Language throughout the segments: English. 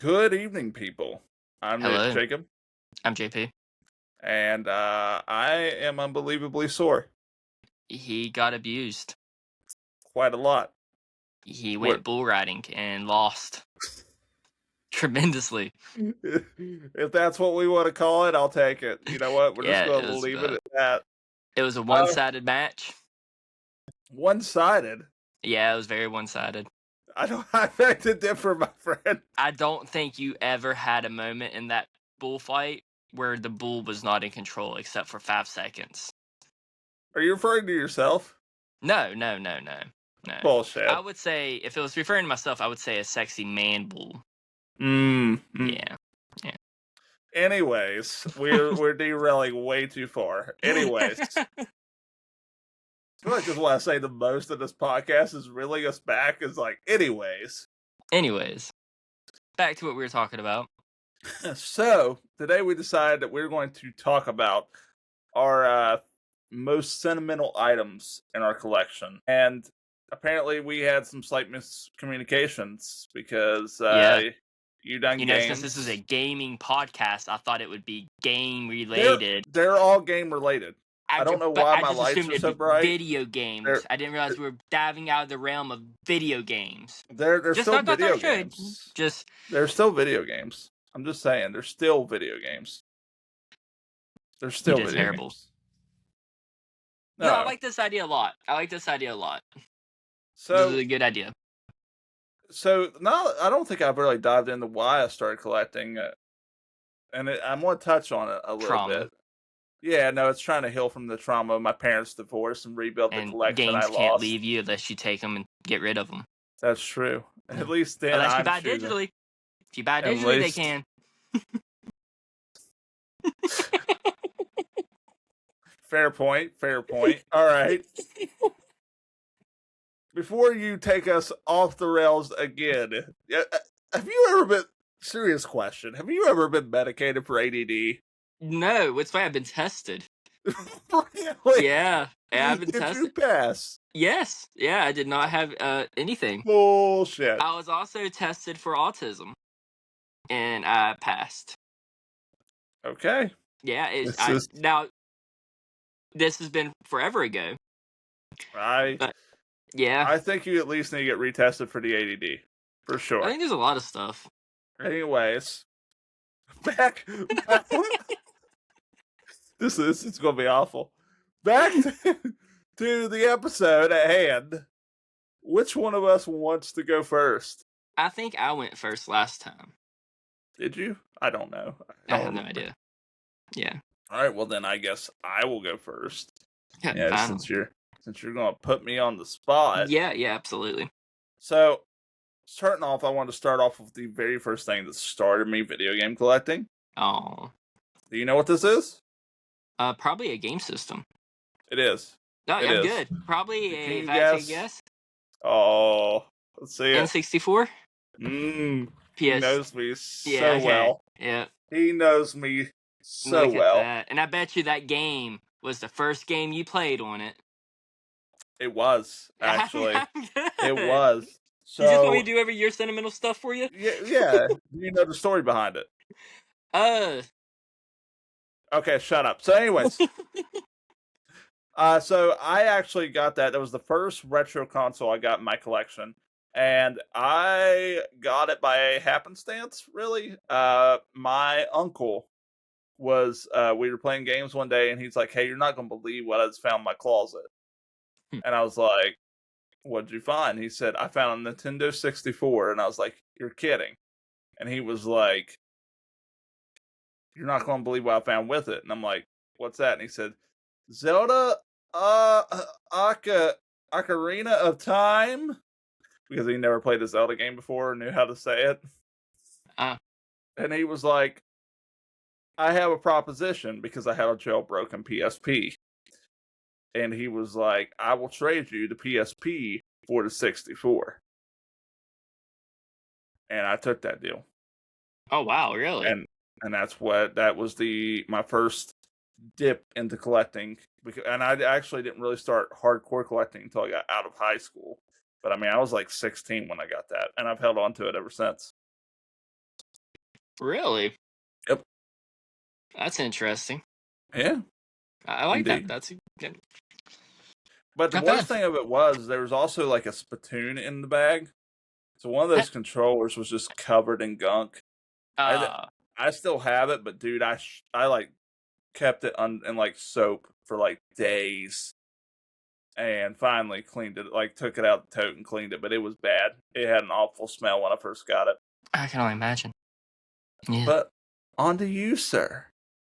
Good evening, people. I'm Hello, Jacob, I'm JP. and I am unbelievably sore. He got abused. Quite a lot. He What? went bull riding and lost tremendously. If that's what we want to call it, I'll take it. You know what? We're just Yeah, going to leave it at that. it was a Uh, one-sided match. One-sided. Yeah, it was very one-sided. I don't. I beg to differ, my friend. I don't think you ever had a moment in that bullfight where the bull was not in control except for 5 seconds. Are you referring to yourself? No, no, no, no, no. I Bullshit. would say, if it was referring to myself, I would say a sexy man bull. Mm. Yeah, yeah. Anyways, we're derailing way too far. Anyways, I feel like this is what I say the most of this podcast is reeling us back. Is like, anyways. Anyways, back to what we were talking about. So today we decided that we're going to talk about our most sentimental items in our collection, and apparently we had some slight miscommunications because Yeah. you done Since this is a games. gaming podcast, I thought it would be game They're related. they're all game related. I don't know But why I my just lights assumed are it'd so be bright. video They're games. I didn't realize we were diving out of the realm of video games. they're Just still like I thought video it should. games. Just They're still video games. I'm just saying, they're still video games. They're you still did video terrible. games. No, I No. like this idea a lot. This is So a good idea. now I don't think I've really dived into why I started collecting, and I'm going to touch on it a little Trauma. bit. Yeah, no, it's trying to heal from the trauma of my parents' divorce and rebuild the And collection I games can't lost. leave you unless you take them and get rid of them. That's true. At least then Unless you I'm buy choosing. digitally. If you buy At digitally, they least. can. Fair point. Fair point. All right. Before you take us off the rails again, have you ever been? Serious question. Have you ever been medicated for ADD? No, it's fine. I've been tested. Really? Yeah, I've been Did you tested. pass? Yes, yeah, I did not have anything. Bullshit. I was also tested for autism, and I passed. Okay. Yeah, This is now this has been forever ago, I but yeah, I think you at least need to get retested for the ADD. For I sure. think there's a lot of stuff. Anyways, back, back this is gonna be awful. Back to the episode at hand. Which one of us wants to go first? I think I went first last time. Did you? I don't know. I I don't have no remember. idea. Yeah, All right, well then I guess I will go first. Yeah, finally. since you're gonna put me on the spot. Yeah, absolutely. So starting off, I want to start off with the very first thing that started me video game collecting. Oh, Do you know what this is? probably a game system. It is. No, It I'm is. good. Probably Can a, you if I had to take a guess? guess, Oh, let's see it. N64. He PS. knows me Yeah, so okay. well. Yeah. He knows me so Look at well. that. And I bet you that game was the first game you played on it. It was, actually. I'm It good. was. You just want me So, to do every year sentimental stuff for you? yeah. You know the story behind it. Uh, Okay, shut up. So, anyways. So I actually got that. That was the first retro console I got in my collection. And I got it by happenstance, really. My uncle was we were playing games one day and he's like, "Hey, you're not gonna believe what I just found in my closet." And I was like, "What'd you find?" He said, "I found a Nintendo 64." And I was like, "You're kidding." And he was like, "You're not gonna believe what I found with it." And I'm like, "What's that?" And he said, "Zelda Ocarina of Time." Because he never played a Zelda game before or knew how to say it. uh, And he was like, "I have a proposition," because I had a jailbroken PSP. And he was like, "I will trade you the PSP for the 64." And I took that deal. oh wow, really? And that was my first dip into collecting. And I actually didn't really start hardcore collecting until I got out of high school. But I mean, I was like 16 when I got that, and I've held on to it ever since. Really? Yep. That's interesting. Yeah, I like that. indeed. That's good. But the Not bad. worst thing of it was there was also like a spittoon in the bag. So one of those controllers was just covered in gunk. I Uh, I still have it, but dude, I like kept it in like soap for like days, and finally cleaned it. Like took it out the tote and cleaned it, but it was bad. It had an awful smell when I first got it. I can only imagine. Yeah. But on to you, sir.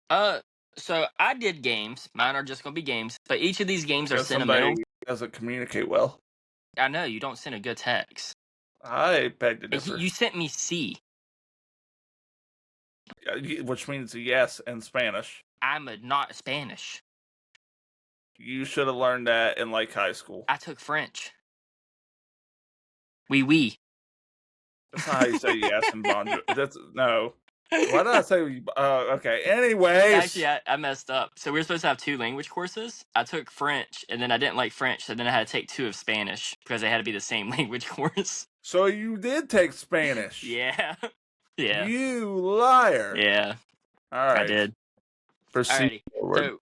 Uh, so I did games. Mine are just gonna be games, but each of these games are Because sentimental. somebody doesn't communicate well. I know you don't send a good text. I beg to And differ. you sent me C. Which means yes in Spanish. I'm not Spanish. You should have learned that in like high school. I took French. Oui, oui. That's not how you say yes in bonjour. That's no. Why did I say? Okay. Anyways, Actually, I messed up. So we were supposed to have 2 language courses. I took French, and then I didn't like French, so then I had to take 2 of Spanish because they had to be the same language course. so you did take Spanish. Yeah. Yeah. You liar. Yeah. All I right. did. Proceed Alrighty. forward. So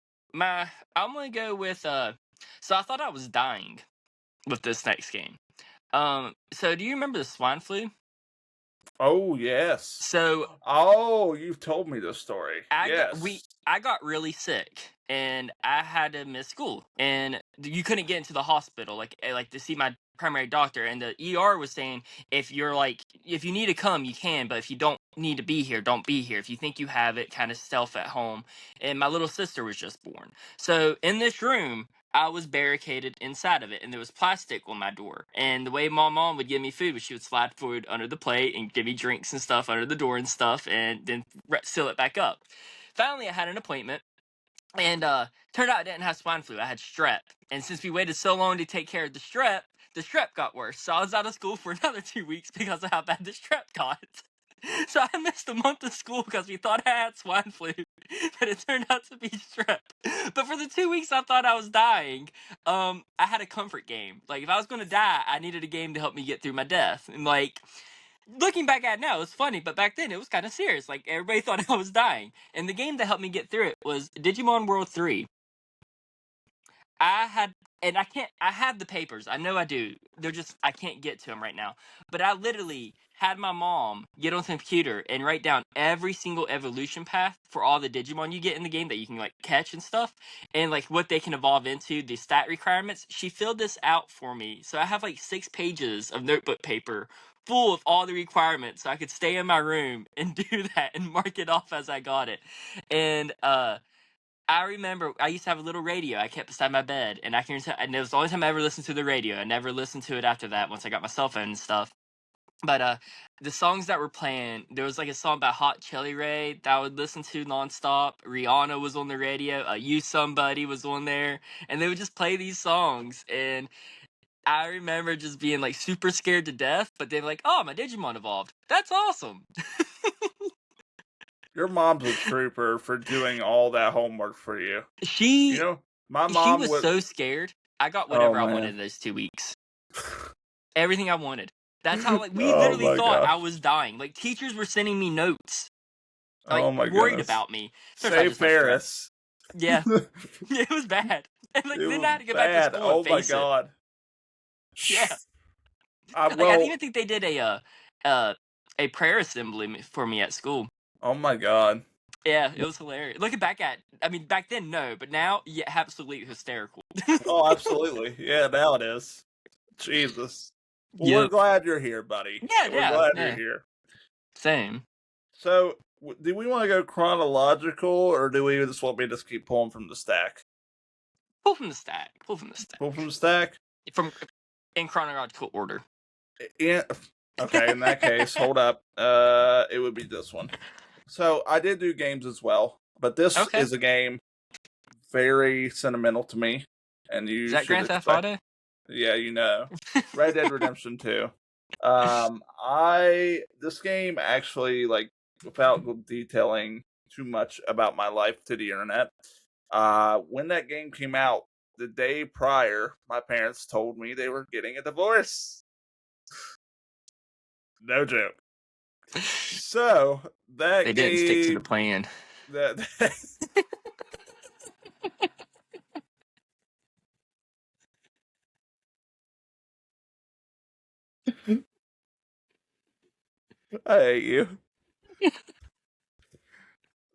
I'm gonna go with so I thought I was dying with this next game. So do you remember the swine flu? Oh yes. So Oh, you've told me this story. Yes. I got really sick and I had to miss school and you couldn't get into the hospital like to see my primary doctor, and the ER was saying if you're like if you need to come you can, but if you don't need to be here, don't be here. If you think you have it, kind of self at home. And my little sister was just born. So in this room I was barricaded inside of it, and there was plastic on my door. And the way my mom would give me food was she would slide food under the plate and give me drinks and stuff under the door and stuff, and then seal it back up. Finally, I had an appointment, and turned out I didn't have swine flu. I had strep. And since we waited so long to take care of the strep got worse. So I was out of school for another 2 weeks because of how bad the strep got. So I missed a month of school because we thought I had swine flu, but it turned out to be strep. But for the 2 weeks I thought I was dying, I had a comfort game. Like if I was gonna die, I needed a game to help me get through my death. And like looking back at it now, it's funny, but back then it was kind of serious. Like everybody thought I was dying, and the game that helped me get through it was Digimon World 3. I had, and I can't. I have the papers. I know I do. They're just I can't get to them right now. But I literally had my mom get on the computer and write down every single evolution path for all the Digimon you get in the game that you can like catch and stuff, and like what they can evolve into, the stat requirements. She filled this out for me, so I have like 6 pages of notebook paper full of all the requirements, so I could stay in my room and do that and mark it off as I got it. And I remember I used to have a little radio I kept beside my bed, and and it was the only time I ever listened to the radio. I never listened to it after that once I got my cell phone and stuff. But the songs that were playing, there was like a song by Hot Chili Ray that I would listen to nonstop. Rihanna was on the radio. You Somebody was on there, and they would just play these songs. And I remember just being like super scared to death, but then like, oh, my Digimon evolved. That's awesome. Your mom's a trooper for doing all that homework for you. You she know, my she mom was would. so scared. I got Oh whatever I man. wanted in those 2 weeks. Everything I wanted. That's how like we Oh literally my thought I gosh. was dying. Like teachers were sending me notes, like Oh my worried goodness. about me. First I Say just had strep. Ferris. Yeah, it was bad. And like It then I was had to go back to bad. school and Oh my face it. god. Yeah, like I Well, even think they did uh a prayer assembly for me at school. oh my god. Yeah, it was hilarious. Looking back at, I mean, back then no, but now yeah, absolutely hysterical. Oh, absolutely. Yeah, now it is. Jesus. Well, we're Yep. glad you're here, buddy. Yeah, We're yeah, glad you're yeah. here. Same. So, do we want to go chronological, or do we just want me to just keep pulling from the stack? Pull from the stack. Pull from the stack. Pull from the stack? From in chronological order. Yeah. Okay, in that case, hold up. It would be this one. So, I did do games as well, but this Okay. is a game very sentimental to me, and Is you that should Grand Theft expect. Auto? Yeah, you know, Red Dead Redemption 2. I this game actually like without detailing too much about my life to the internet. When that game came out, the day prior, my parents told me they were getting a divorce. No joke. So They that didn't stick to the game plan. that I hate you.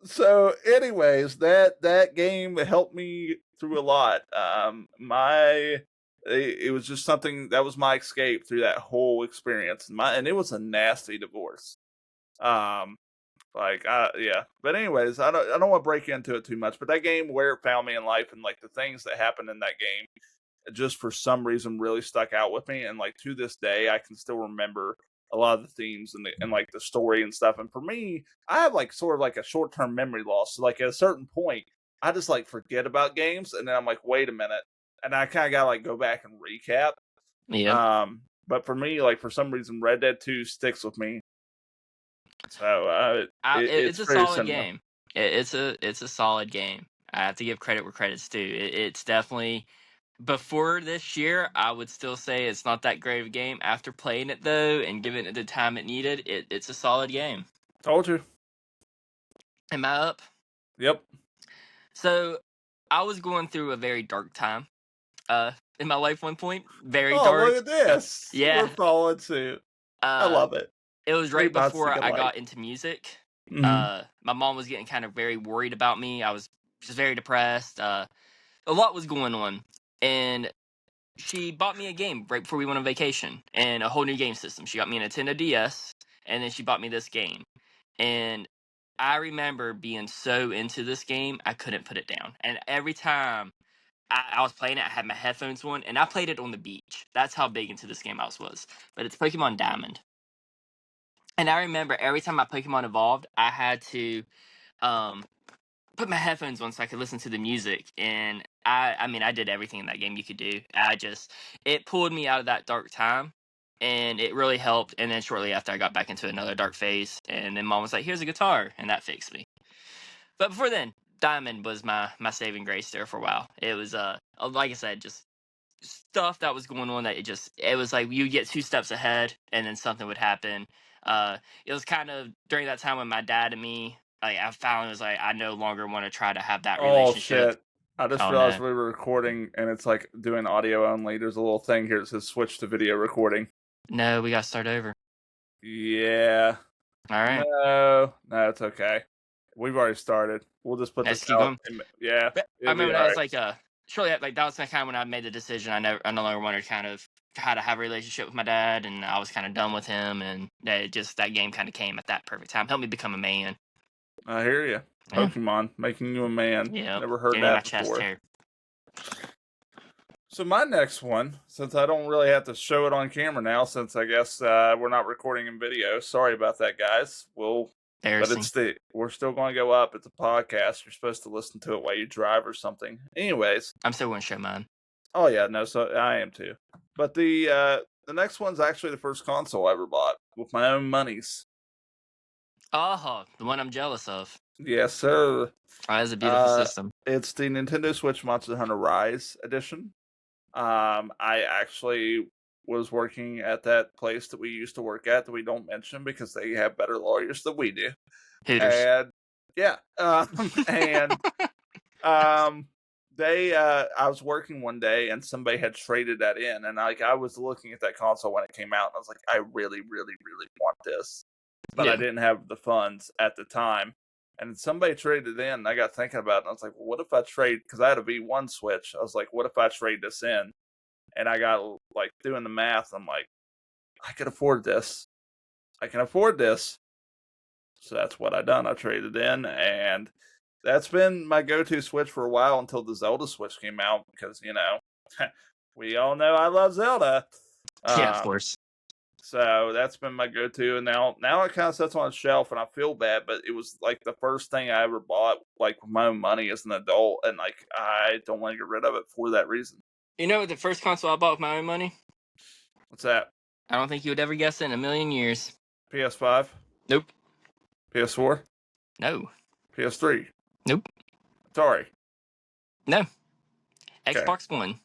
So, anyways, that game helped me through a lot. It was just something that was my escape through that whole experience. And it was a nasty divorce. Um, yeah. But anyways, I don't want to break into it too much. But that game, where it found me in life, and like the things that happened in that game, just for some reason really stuck out with me. And like to this day, I can still remember a lot of the themes and like the story and stuff. And for me, I have like sort of like a short term memory loss. So like at a certain point, I just like forget about games, and then I'm like, wait a minute, and I kind of gotta like go back and recap. Yep. But for me, like for some reason, Red Dead 2 sticks with me. So It's it's a very solid similar. game. It's a solid game. I have to give credit where credit's due. It's definitely before this year. I would still say it's not that great of a game. After playing it though and giving it the time it needed, it's a solid game. Told you. Am I up? Yep. So I was going through a very dark time in my life one point. Very Oh, look dark. at this. We're Yeah. following suit. I Uh love it. it was right Three months to before get I light. got into music. Hmm. My mom was getting kind of very worried about me. I was just very depressed. A lot was going on. And she bought me a game right before we went on vacation and a whole new game system. She got me a Nintendo DS and then she bought me this game. And I remember being so into this game, I couldn't put it down. And every time I was playing it, I had my headphones on and I played it on the beach. That's how big into this game I was. But it's Pokemon Diamond. And I remember every time my Pokemon evolved, I had to um, put my headphones on so I could listen to the music. And I mean, I did everything in that game you could do. It pulled me out of that dark time, and it really helped. And then shortly after, I got back into another dark phase, and then mom was like, "Here's a guitar," and that fixed me. But before then, Diamond was my saving grace there for a while. It was like I said, just stuff that was going on that it was like you get two steps ahead and then something would happen. It was kind of during that time when my dad and me, like I found it was like I no longer want to try to have that Oh relationship. shit. I just Oh realized no, we were recording and it's like doing audio only. There's a little thing here that says switch to video recording. no, we got to start over. Yeah. All right, No, it's okay. We've already started. We'll just put let's this keep out. going. Yeah, But I it'll be remember all that was right. like shortly like that was kind of when I made the decision. I no longer wanted to kind of how to have a relationship with my dad, and I was kind of done with him, and that game kind of came at that perfect time, helped me become a man. I hear you. Yeah, Pokemon making you a man. yeah, Never heard getting my that chest before. hair. So my next one, since I don't really have to show it on camera now, since I guess we're not recording in video. Sorry about that, guys. But Embarrassing. we're still going to go up. It's a podcast. You're supposed to listen to it while you drive or something. Anyways, I'm still going to show mine. oh yeah, no, so I am too. But the next one's actually the first console I ever bought with my own monies. Oh, the one I'm jealous of. Yes, sir. Oh, that's a beautiful Uh, system. it's the Nintendo Switch Monster Hunter Rise edition. I actually was working at that place that we used to work at that we don't mention because they have better lawyers than we do. Hooters. And yeah, and um, I was working one day and somebody had traded that in, and like I was looking at that console when it came out, and I was like, I really, really, really want this, but I Yeah. didn't have the funds at the time. And somebody traded it in, and I got thinking about it, and I was like, well, what if I trade? Because I had a V1 Switch. I was like, what if I trade this in? And I got like doing the math. I'm like, I can afford this. I can afford this. So that's what I done. I traded in, and that's been my go-to Switch for a while until the Zelda Switch came out because we all know I love Zelda. Yeah, of Um, course. so that's been my go-to, and now it kind of sits on a shelf, and I feel bad, but it was like the first thing I ever bought, like with my own money as an adult, and like I don't want to get rid of it for that reason. You know, the first console I bought with my own money? What's that? I don't think you would ever guess it in a million years. PS5, Nope. PS4, No. PS3, Nope. Atari. No. Okay. Xbox One.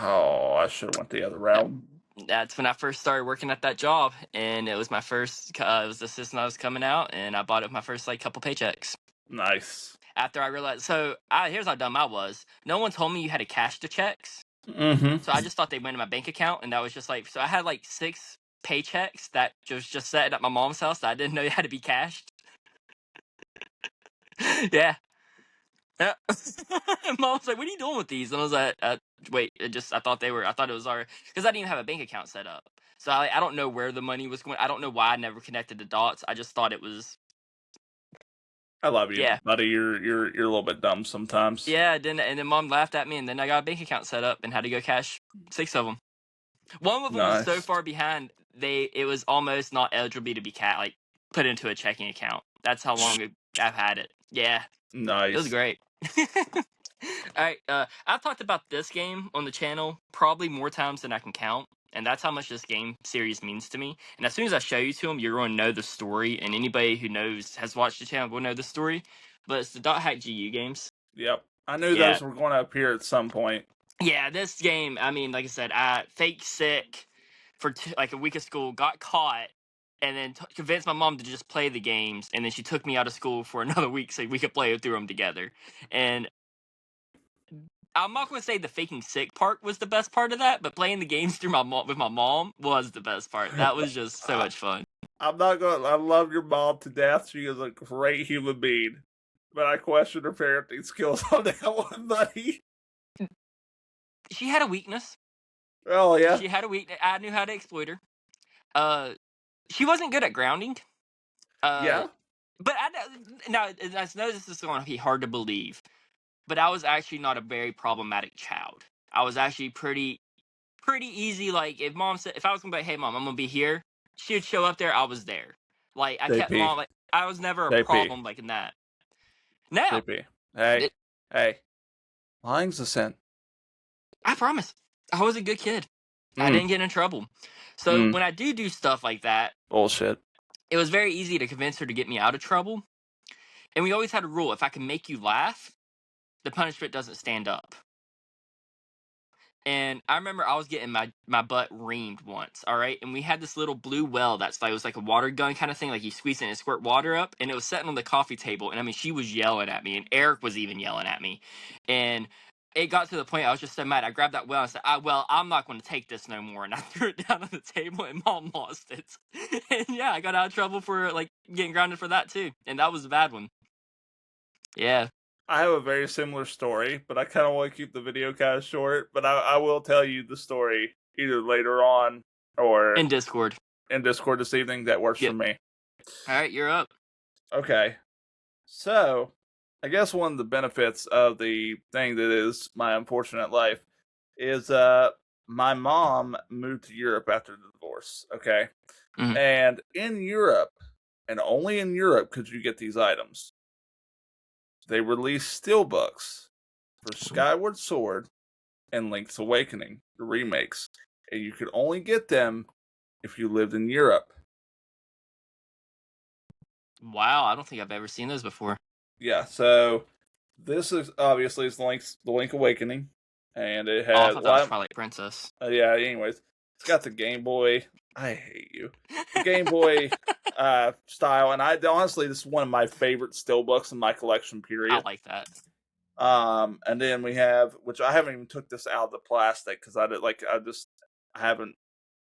Oh, I should have went the other route. That's when I first started working at that job, and it was my first. It was the system I was coming out, and I bought it with my first like couple paychecks. Nice. After I realized, here's how dumb I was. No one told me you had to cash the checks, Mm-hmm. so I just thought they went in my bank account, and that was just like. So I had like 6 paychecks that just sat at my mom's house that I didn't know had to be cashed. Yeah. Yeah. Mom's like, "What are you doing with these?" And I was like, "Wait, I thought they were. I thought it was our because I didn't even have a bank account set up. So I don't know where the money was going. I don't know why I never connected the dots. I just thought it was I love you, yeah, buddy. You're a little bit dumb sometimes. yeah. Then mom laughed at me, and then I got a bank account set up and had to go cash 6 of them. One of them was so Nice. far behind it was almost not eligible to be like put into a checking account. That's how long I've had it. Yeah, it was Nice. great. Alright, I've talked about this game on the channel probably more times than I can count, and that's how much this game series means to me. And as soon as I show you to them, you're going to know the story, and anybody who has watched the channel will know the story. But it's the Dot Hack GU games. Yep. I knew Yeah, those were going to appear at some point. yeah. This game, I mean, like I said, I fake sick for like a week of school, got caught, and then convinced my mom to just play the games, and then she took me out of school for another week so we could play through them together. And I'm not going to say the faking sick part was the best part of that, but playing the games through with my mom was the best part. That was just so I, much fun. I'm not going. I love your mom to death. She is a great human being, but I question her parenting skills on that one, buddy. She had a weakness. Oh yeah. She had a weakness. I knew how to exploit her. Uh, she wasn't good at grounding. Uh, Yeah. but now I know this is going to be hard to believe, but I was actually not a very problematic child. I was actually pretty easy. Like if I was gonna be like, "Hey mom, I'm gonna be here," she would show up there. I was there. Like I kept JP. mom like I was never a JP. problem like in that. Now, JP. Hey. it, Hey. Lying's a sin. I promise, I was a good kid. I Mm. didn't get in trouble. So Mm. when I do stuff like that, Bullshit. it was very easy to convince her to get me out of trouble. And we always had a rule: if I can make you laugh, the punishment doesn't stand up. And I remember I was getting my butt reamed once, all right? And we had this little blue well that's like, it was like a water gun kind of thing, like you squeeze it and squirt water up, and it was sitting on the coffee table. And I mean, she was yelling at me, and Eric was even yelling at me. And it got to the point I was just so mad. I grabbed that well and said, well, I'm not going to take this no more. And I threw it down on the table, and mom lost it. And yeah, I got out of trouble for like getting grounded for that too. And that was a bad one. Yeah. I have a very similar story, but I kind of want to keep the video kind of short. But I will tell you the story either later on or In Discord. in Discord this evening. That works for Yep. me. All right, you're up. Okay. So, I guess one of the benefits of the thing that is my unfortunate life is my mom moved to Europe after the divorce, okay? Mhm. And in Europe, and only in Europe could you get these items. They released steelbooks for Skyward Sword and Link's Awakening, the remakes. And you could only get them if you lived in Europe. Wow, I don't think I've ever seen those before. Yeah, so this is obviously it's the Link Awakening, and it Oh, I had thought that was well, Twilight Princess. yeah. Anyways, it's got the Game Boy. I hate you. The Game Boy style, and I honestly this is one of my favorite steelbooks in my collection. I Period. like that. And then we have, which I haven't even took this out of the plastic because I haven't.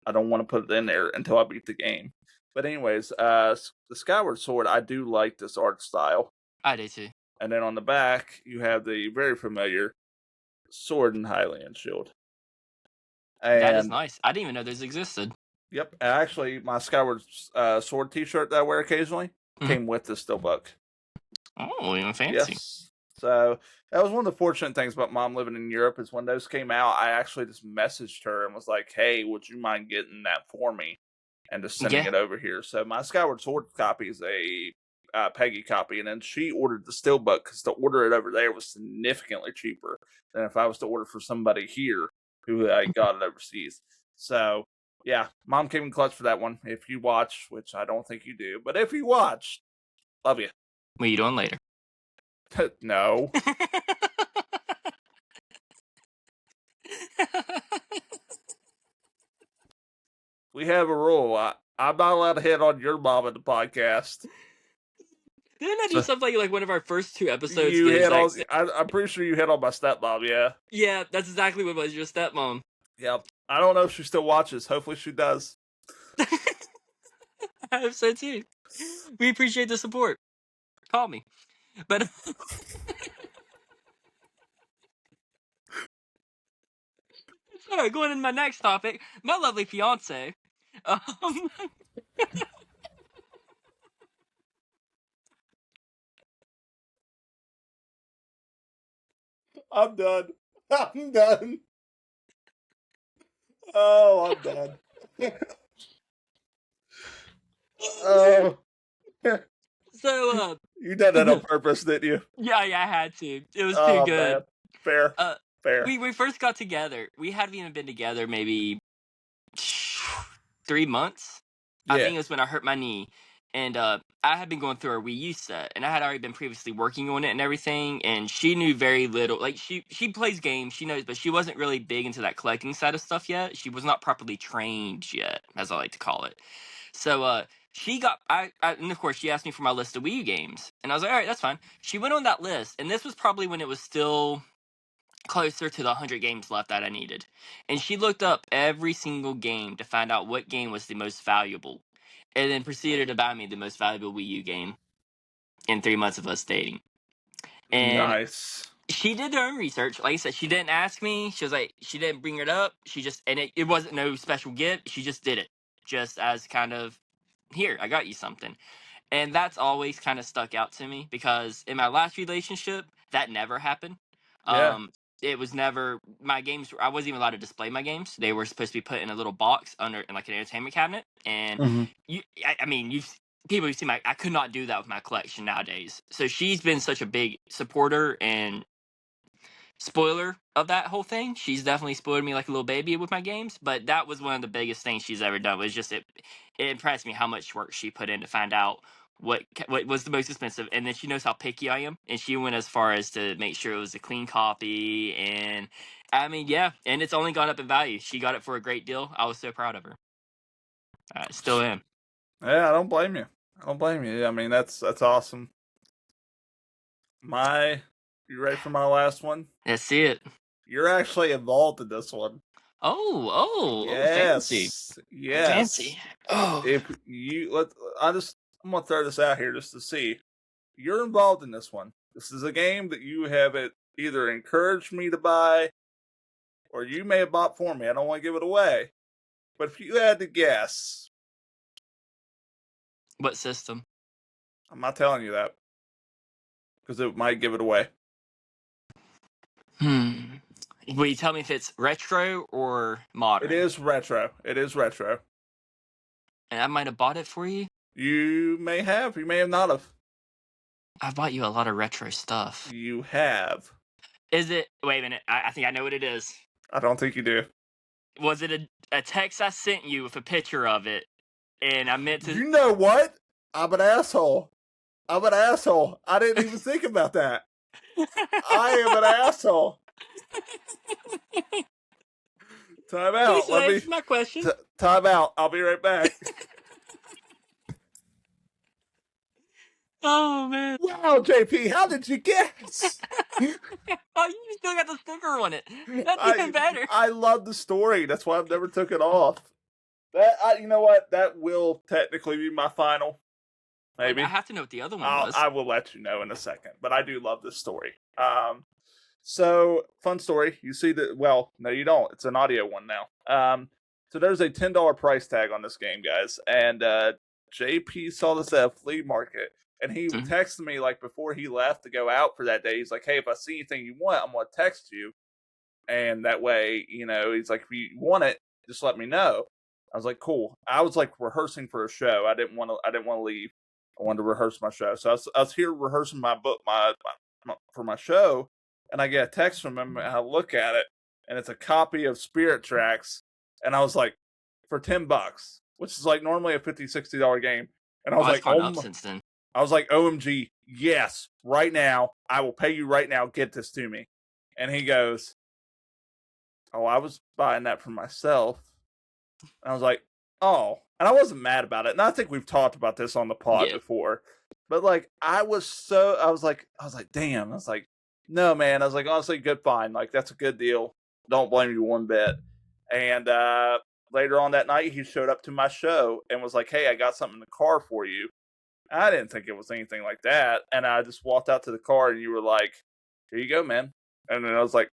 I don't want to put it in there until I beat the game. But anyways, the Skyward Sword, I do like this art style. I do too. And then on the back, you have the very familiar Sword and Hylian shield. That is And nice. I didn't even know those existed. yep, actually, my Skyward Sword T-shirt that I wear occasionally Mhm. came with this steelbook. Oh, even fancy. Yes. So that was one of the fortunate things about mom living in Europe is when those came out, I actually just messaged her and was like, "Hey, would you mind getting that for me?" And just sending Yeah. it over here. So my Skyward Sword copy is a Peggy copy, and then she ordered the steelbook because to order it over there was significantly cheaper than if I was to order for somebody here who got it overseas. So yeah, mom came in clutch for that one. If you watch, which I don't think you do, but if you watch, love you. What are you doing later? No. we have a rule. I'm not allowed to hit on your mom in the podcast. Didn't I do So something like one of our first 2 episodes you the hit exact on. same? I'm pretty sure you hit on my stepmom. Yeah. Yeah, that's exactly what it was, your stepmom. Yep. I don't know if she still watches. Hopefully she does. I hope so too. We appreciate the support. Call me. But sorry, going into my next topic, my lovely fiance. Um, I'm done. I'm done. Oh, I'm done. Oh, so you did that on purpose, didn't you? yeah, I had to. It was too Oh good. man, fair, Uh, fair. we first got together. We hadn't even been together maybe 3 months. I Yeah. think it was when I hurt my knee, and I had been going through our Wii U set, and I had already been previously working on it and everything. And she knew very little. Like she plays games, she knows, but she wasn't really big into that collecting side of stuff yet. She was not properly trained yet, as I like to call it. So she got and of course she asked me for my list of Wii U games, and I was like, all right, that's fine. She went on that list, and this was probably when it was still closer to the 100 games left that I needed. And she looked up every single game to find out what game was the most valuable, and then proceeded to buy me the most valuable Wii U game in 3 months of us dating. And Nice. she did her own research. Like I said, she didn't ask me. She was like, she didn't bring it up. She just, and it wasn't no special gift. She just did it. Just as kind of, here, I got you something. And that's always kind of stuck out to me because in my last relationship, that never happened. Yeah. Um, it was never my games. I wasn't even allowed to display my games. They were supposed to be put in a little box under in like an entertainment cabinet. And Hmm. I mean, people you see my. I could not do that with my collection nowadays. So she's been such a big supporter and spoiler of that whole thing. She's definitely spoiled me like a little baby with my games, but that was one of the biggest things she's ever done. Was just it impressed me how much work she put in to find out what was the most expensive, and then she knows how picky I am, and she went as far as to make sure it was a clean copy. And I mean, yeah, and it's only gone up in value. She got it for a great deal. I was so proud of her. I still am. Yeah, I don't blame you. I don't blame you. I mean, that's awesome. You ready for my last one? Let's see it. You're actually involved in this one. Oh, fancy, Yes, fancy. yes. Oh, If you I'm gonna throw this out here just to see. You're involved in this one. This is a game that you have either encouraged me to buy or you may have bought for me. I don't want to give it away. But if you had to guess, what system? I'm not telling you that because it might give it away. Hmm. Will you tell me if it's retro or It modern? is retro. It is retro. And I might have bought it for you. You may have. You may have not have. I bought you a lot of retro stuff. You have. Is it? Wait a minute. I think I know what it is. I don't think you do. Was it a text I sent you with a picture of it? And I meant to. You know what? I'm an asshole. I'm an asshole. I didn't even think about that. I am an asshole. Time Please out. answer my question. Time out. I'll be right back. Oh man. Wow, JP, how did you guess? Oh, you still got the sticker on it. That's I even better. I love the story. That's why I've never took it off. You know what? That will technically be my final. Wait, I Maybe. have to know what the other one was. I will let you know in a second. But I do love this story. So fun story. You see that? Well, no, you don't. It's an audio one now. So there's a $10 price tag on this game, guys, and JP saw this at a flea market, and he Mhm. texted me like before he left to go out for that day. He's like, "Hey, if I see anything you want, I'm gonna text you, and that way, he's like, if you want it, just let me know." I was like, "Cool." I was like rehearsing for a show. I didn't want to. I didn't want to leave. I wanted to rehearse my show, so I was here rehearsing my book, for my show, and I get a text from him, and I look at it, and it's a copy of Spirit Tracks, and I was like, for $10, which is like normally a $50-$60 game, and I Oh, was it's like, gone up since then. OMG, yes, right now, I will pay you right now, get this to me, and he goes, oh, I was buying that for myself, and I was like, Oh, and I wasn't mad about it, and I think we've talked about this on the pod Yeah. before, but, like, I was like, "Damn," I was like, "No, man," I was like, "Honestly, good find, like, that's a good deal. Don't blame you one bit." And, later on that night, he showed up to my show and was like, "Hey, I got something in the car for you." I didn't think it was anything like that, and I just walked out to the car, and you were like, "Here you go, man." And then I was like,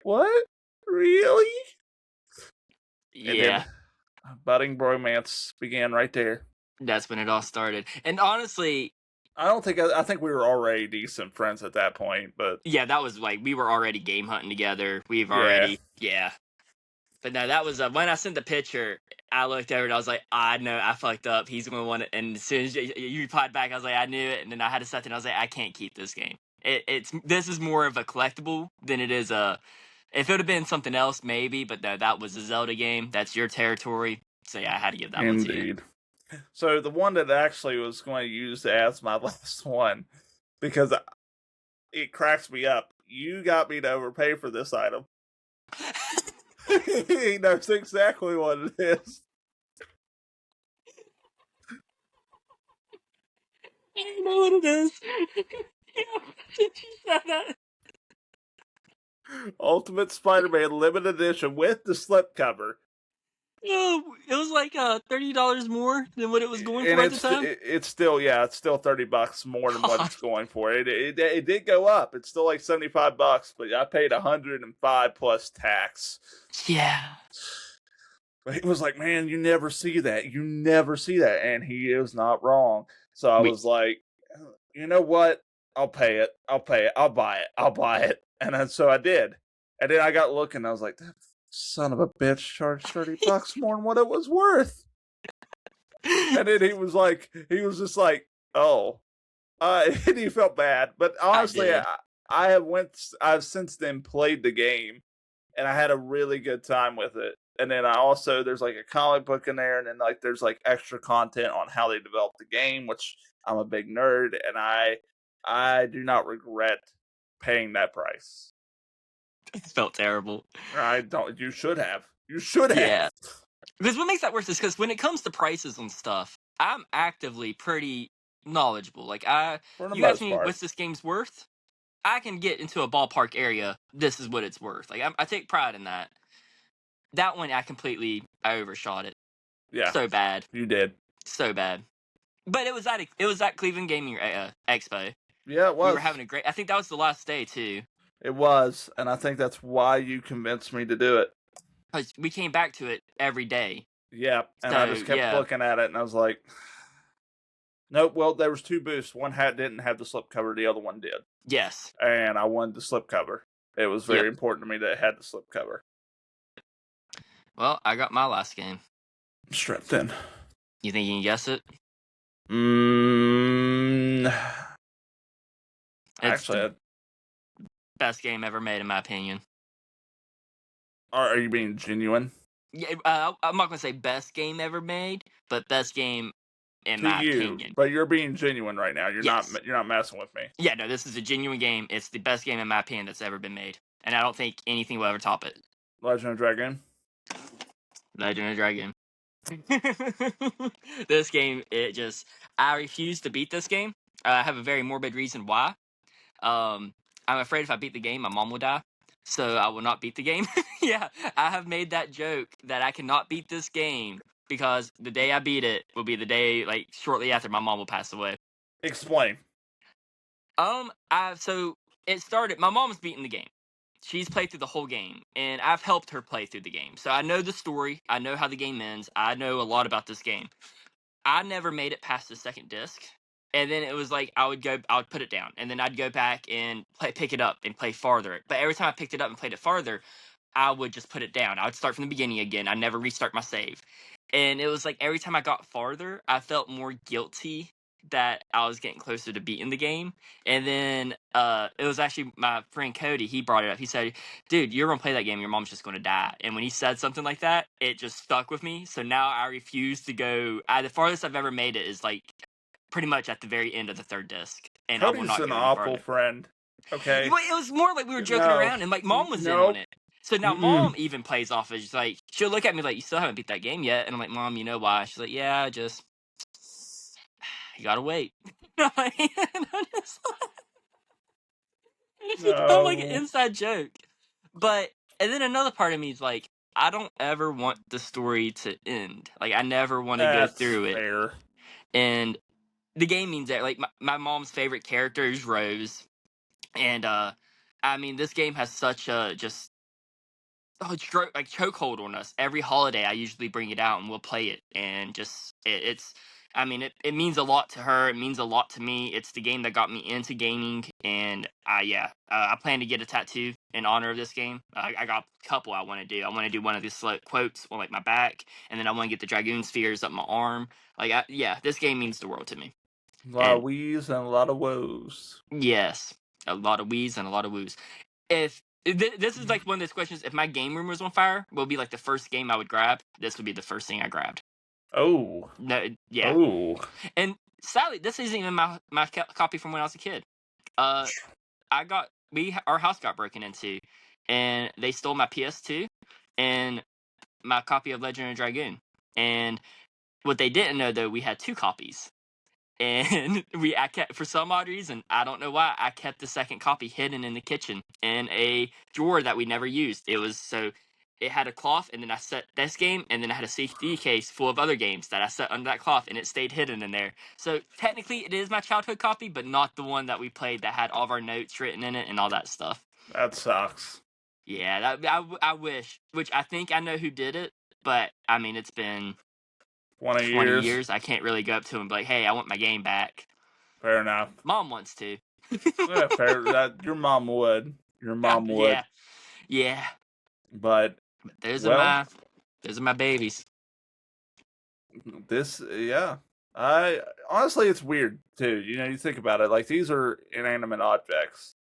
"What? Really?" And then Yeah. budding bromance began right there. That's when it all started. And honestly, I don't think I think we were already decent friends at that point, but yeah, that was like we were already game hunting together. We've yeah. already, yeah. But no, that was when I sent the picture. I looked over and I was like, I know I fucked up. He's gonna want it. And as soon as you replied back, I was like, I knew it. And then I had to set it. And I was like, I can't keep this game. It's this is more of a collectible than it is a. If it would have been something else, maybe. But no, that was a Zelda game. That's your territory. So yeah, I had to give that one to you. Indeed. So the one that actually was going to use as my last one, because it cracks me up. You got me to overpay for this item. He knows exactly what it is. I know what it is. Yeah, you said that. Ultimate Spider-Man limited edition with the slipcover. Oh, it was like $30 more than what it was going And for at the time. it's still it's still $30 more than what God, it's going for. It did go up. It's still like $75, but I paid 105 plus tax. yeah, But he was like, "Man, you never see that. You never see that," and he is not wrong. So I we was like, "You know what? I'll pay it. I'll pay it. I'll buy it. I'll buy it." And then, so I did. And then I got looking. I was like, "That son of a bitch charged $30 more than what it was worth." And then he was just like, "Oh," and he felt bad. But I honestly, did. I've since then played the game, and I had a really good time with it. And then I also there's like a comic book in there, and then like there's like extra content on how they developed the game, which I'm a big nerd, and I do not regret paying that price. It felt terrible. I don't. You should have. You should have. Yeah, because what makes that worse is because when it comes to prices and stuff, I'm actively pretty knowledgeable. Like For the you ask most me part. what's this game's worth, I can get into a ballpark area. This is what it's worth. Like I take pride in that. That one I overshot it Yeah, so bad, you did. so bad. But it was at Cleveland Gaming Expo. Yeah, it We were was. having a great. I think that was the last day too. It was, and I think that's why you convinced me to do it. 'Cause we came back to it every day. Yeah, and I So just kept yeah, looking at it, and I was like, "Nope." Well, there was two booths. One hat didn't have the slipcover. The other one did, yes, and I wanted the slipcover. It was yep. very important to me that it had the slipcover. Well, I got my last game. Strapped in. You think you can guess it? Mm, It's actually, the best game ever made, in my opinion. are you being genuine? Yeah, I'm not gonna say best game ever made, but best game in To my you, opinion. but you're being genuine right now. Yes. You're not messing with me. Yeah, no, this is a genuine game. It's the best game in my opinion that's ever been made, and I don't think anything will ever top it. Legend of Dragon. Legend of Dragon. This game, I refuse to beat this game. I have a very morbid reason why. I'm afraid if I beat the game, my mom will die. So I will not beat the game. Yeah, I have made that joke that I cannot beat this game because the day I beat it will be the day, like, shortly after my mom will pass away. Explain. So it started. My mom's beaten the game. She's played through the whole game, and I've helped her play through the game. So I know the story. I know how the game ends. I know a lot about this game. I never made it past the second disc, and then it was like I would put it down, and then I'd go back and pick it up and play farther. But every time I picked it up and played it farther, I would just put it down. I would start from the beginning again. I never restart my save. And it was like every time I got farther, I felt more guilty that I was getting closer to beating the game. And then it was actually my friend Cody, he brought it up. He said, "Dude, you're gonna play that game, your mom's just gonna die." And when he said something like that, it just stuck with me. So now I refuse to go. The farthest I've ever made it is like pretty much at the very end of the third disc. And I will Cody's not an go any awful farther. friend. Okay. Well, it was more like we were joking No. around, and like mom was in on Nope. it. So now Mm-mm. mom even plays off as like she'll look at me like, "You still haven't beat that game yet," and I'm like, "Mom, you know why?" She's like, "Yeah, just you gotta wait." And I'm just it's become like an No, inside joke. But and then another part of me is like, I don't ever want the story to end. Like I never want to go that's through it. fair. And the game means that like my mom's favorite character is Rose. And I mean this game has such a just like chokehold on us. Every holiday, I usually bring it out and we'll play it, and just it's. I mean, it means a lot to her. It means a lot to me. It's the game that got me into gaming, and yeah, I plan to get a tattoo in honor of this game. I got a couple I want to do. I want to do one of these quotes on like my back, and then I want to get the dragoon spheres up my arm. Like, yeah, this game means the world to me. A lot of And wees and a lot of woes. yes, a lot of wheeze and a lot of woos. If this is like one of those questions, if my game room was on fire, will be like the first game I would grab. This would be the first thing I grabbed. Oh, No, yeah, oh, and sadly, this isn't even my copy from when I was a kid. Uh, I got our house got broken into, and they stole my PS2 and my copy of Legend of Dragoon. And what they didn't know though, we had two copies. And I kept, for some odd reason, I don't know why, I kept the second copy hidden in the kitchen in a drawer that we never used. It had a cloth, and then I set this game, and then I had a CD case full of other games that I set under that cloth, and it stayed hidden in there. So technically, it is my childhood copy, but not the one that we played that had all of our notes written in it and all that stuff. that sucks. Yeah, I wish, which I think I know who did it, but I mean, it's been 20 20 years. years. I can't really go up to him and be like, hey, I want my game back. Fair enough. Mom wants to. Yeah, fair. That your mom would. Your mom would. Yeah, yeah. But But well, those are my babies. this yeah. I honestly, it's weird too. You know, you think about it. Like these are inanimate objects,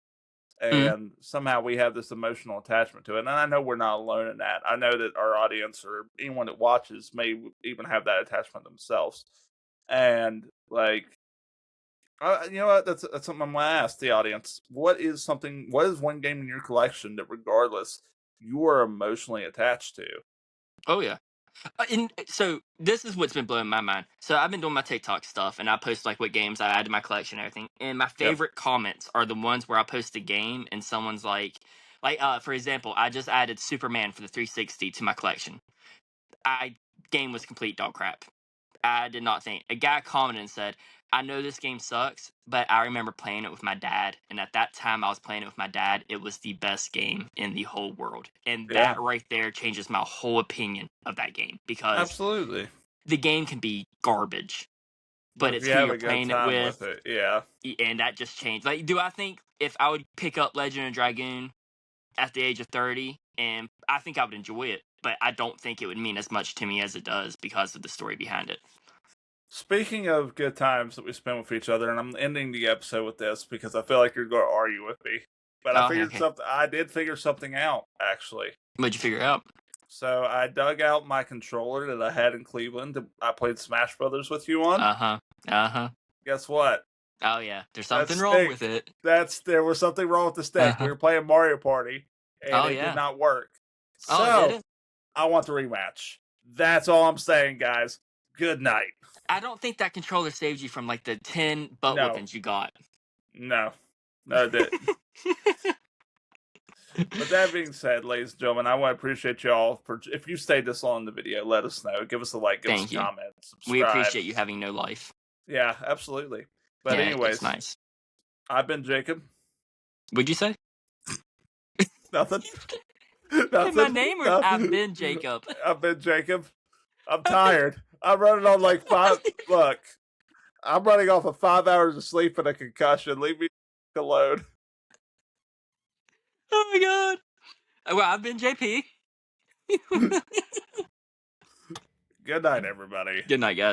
Mm. and somehow we have this emotional attachment to it. And I know we're not alone in that. I know that our audience or anyone that watches may even have that attachment themselves. And like, you know what? That's something I'm gonna ask the audience. What is something? What is one game in your collection that, regardless, you are emotionally attached to? Oh yeah. And so this is what's been blowing my mind. So I've been doing my TikTok stuff, and I post like what games I add to my collection and everything. And my Yep. favorite comments are the ones where I post a game and someone's like for example, I just added Superman for the 360 to my collection. I Game was complete dog crap. I did not think. A guy commented and said, I know this game sucks, but I remember playing it with my dad. And at that time, I was playing it with my dad. It was the best game in the whole world. And Yeah. that right there changes my whole opinion of that game because Absolutely. the game can be garbage, But but if it's you who have you're a good playing it time with. with it, yeah. And that just changed. Like, do I think if I would pick up Legend of Dragoon at the age of 30, and I think I would enjoy it, but I don't think it would mean as much to me as it does because of the story behind it. Speaking of good times that we spend with each other, and I'm ending the episode with this because I feel like you're going to argue with me. But I Oh, okay, figured okay. something. I did figure something out actually. What'd you figure out? So I dug out my controller that I had in Cleveland. I played Smash Brothers with you on. Uh huh. Uh huh. Guess what? Oh yeah, there's That something wrong with stick. it. There was something wrong with the Uh stick. We huh. were playing Mario Party, and Oh it did yeah. not work. Oh, did So it? I want the rematch. That's all I'm saying, guys. Good night. I don't think that controller saved you from like the 10 butt No, whoopings you got. no, no, it didn't. But that being said, ladies and gentlemen, I want to appreciate y'all for if you stayed this long in the video, let us know. Give us a like, give us Thank a you. comment, We subscribe. appreciate you having no life. Yeah, absolutely. But Yeah, it's anyways, nice. I've been Jacob. Would you say? Nothing. My Nothing. name or I've No. been Jacob? I've been Jacob. I'm tired. I'm running on like five. Look, I'm running off of 5 hours of sleep and a concussion. Leave me alone. Oh my god. Well, I've been JP. Good night, everybody. Good night, guys.